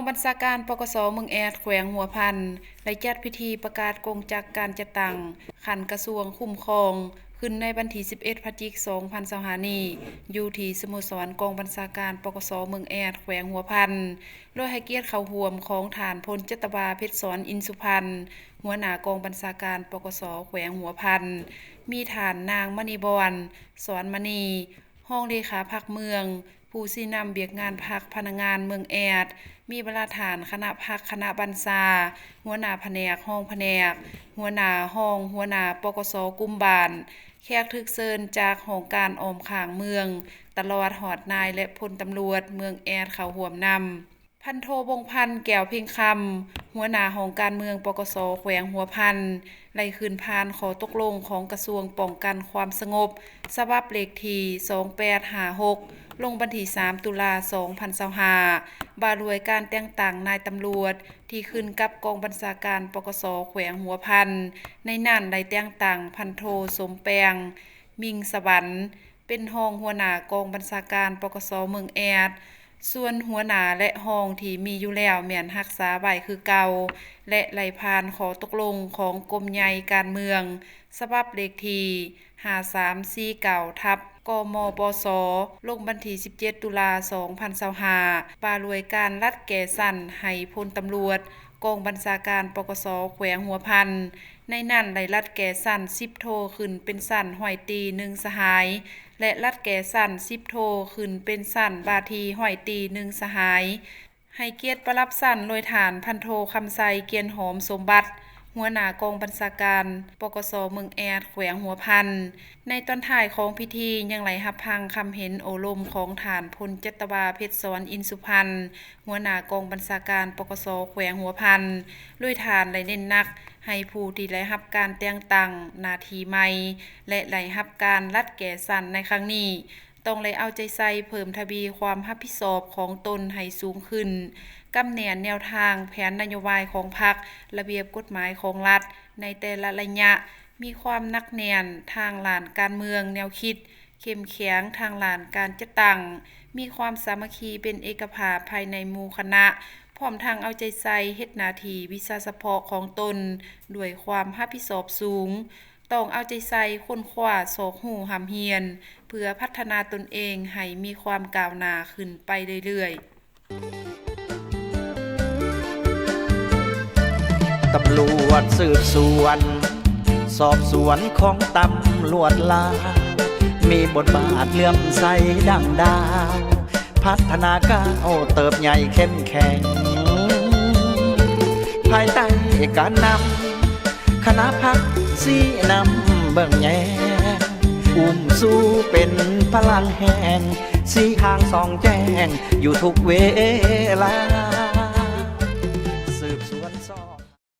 บัญชาการปกสเมืองแอดแขวงหัวพันได้จัดพิธีประกาศกงจักการจัดตั้งขันกระทรวงคุ้มครองขึ้นในวันที่11 พฤศจิกายน 2025 นี้อยู่ที่สโมสรกองบัญชาการปกสเมืองแอดแขวงหัวพันโดยให้เกียรติเข้าร่วมของฐานพลเจตวาเพชรสอนอินสุพรรณหัวหน้ากองบัญชาการปกสแขวงหัวพันมีฐานนางมณีบอนสอนมณีห้องเลขาพรรคเมืองผู้ชี้นำเบียกงานพรรคพนักงานเมืองแอดมีบรรฐานคณะพรรคคณะบัญชาหัวหน้าแผนกห้องแผนกหัวหน้าห้องหัวหน้าปกสกุมบานแขกทึกเชิญจากห้องการออมข้างเมืองตลอดหอดนายและพลตำรวจเมืองแอดเข้าร่วมนำพันโทบงพันธ์แก้วเพ่งคำหัวหน้าห้องการเมืองปกสแขวงหัวพันไล่คืนพานขอตกลงของกระทรวงป้องกันความสงบฉบับเลขที่2856ลงวันที่3 ตุลาคม 2025บารวยการแต่งตั้งนายตำรวจที่ขึ้นกับกองบัญชาการปกสแขวงหัวพันในนั้นได้แต่งตั้งพันโทสมแปงมิงสวรรค์เป็นรองหัวหน้ากองบัญชาการปกสเมืองแอดส่วนหัวหน้าและห้องที่มีอยู่แล้วแม่นรักษาไว้คือเก่าและไหลผ่านขอตกลงของกรมใหญ่การเมืองฉบับเลขที่5349ทับกมปสลงวันที่17 ตุลาคม 2025ปารวยการรัดแก่สั้นให้พลตำรวจกองบัญชาการปกสแขวงหัวพันในนั้นได้รัดแก่สั้น10 โทขึ้นเป็นสั้นห้อยตี1 สหายและรัดแก่สั้น10 โทขึ้นเป็นสั้นบาทีห้อยตี1 สหายให้เกียรติประรับสั้นโดยฐานพันโทคำไซเกียนหอมสมบัติหัวหน้ากองบัญชาการปกสเมืองแอดแขวงหัวพันในตอนท้ายของพิธียังไหลรับพังคำเห็นโอลมของฐานพลเจตวาเพชรสอนอินสุพรรณหัวหน้ากองบัญชาการปกสแขวงหัวพันด้วยฐานไหลเน้นนักให้ผู้ที่ไหลรับการแต่งตั้งหน้าที่ใหม่และไหลรับการรัดแก่สั้นในครั้งนี้ต้องไหลเอาใจใส่เพิ่มทวีความรับผิดชอบของตนให้สูงขึ้นกำเนิดแนวทางแผนนโยบายของพรรคระเบียบกฎหมายของรัฐในแต่ละระยะมีความหนักแน่นทางหลานการเมืองแนวคิดเข้มแข็งทางหลานการจัดตั้งมีความสามัคคีเป็นเอกภาพภายในหมู่คณะพร้อมทางเอาใจใส่เฮ็ดหน้าที่วิชาเฉพาะของตนด้วยความรับผิดชอบสูงต้องเอาใจใส่ค้นคว้าโสกหูหำเฮียนเพื่อพัฒนาตนเองให้มีความก้าวหน้าขึ้นไปเรื่อยๆตำรวจสืบสวนสอบสวนของตำรวจลาวมีบทบาทเลื่อมใสดังดาวพัฒนาก้าวเติบใหญ่เข้มแข็งภายใต้การนำคณะพรรคสีนำเบิ่งแยงอุ้มสู้เป็นพลังแห่งสีทางสองแจ้งอยู่ทุกเวลา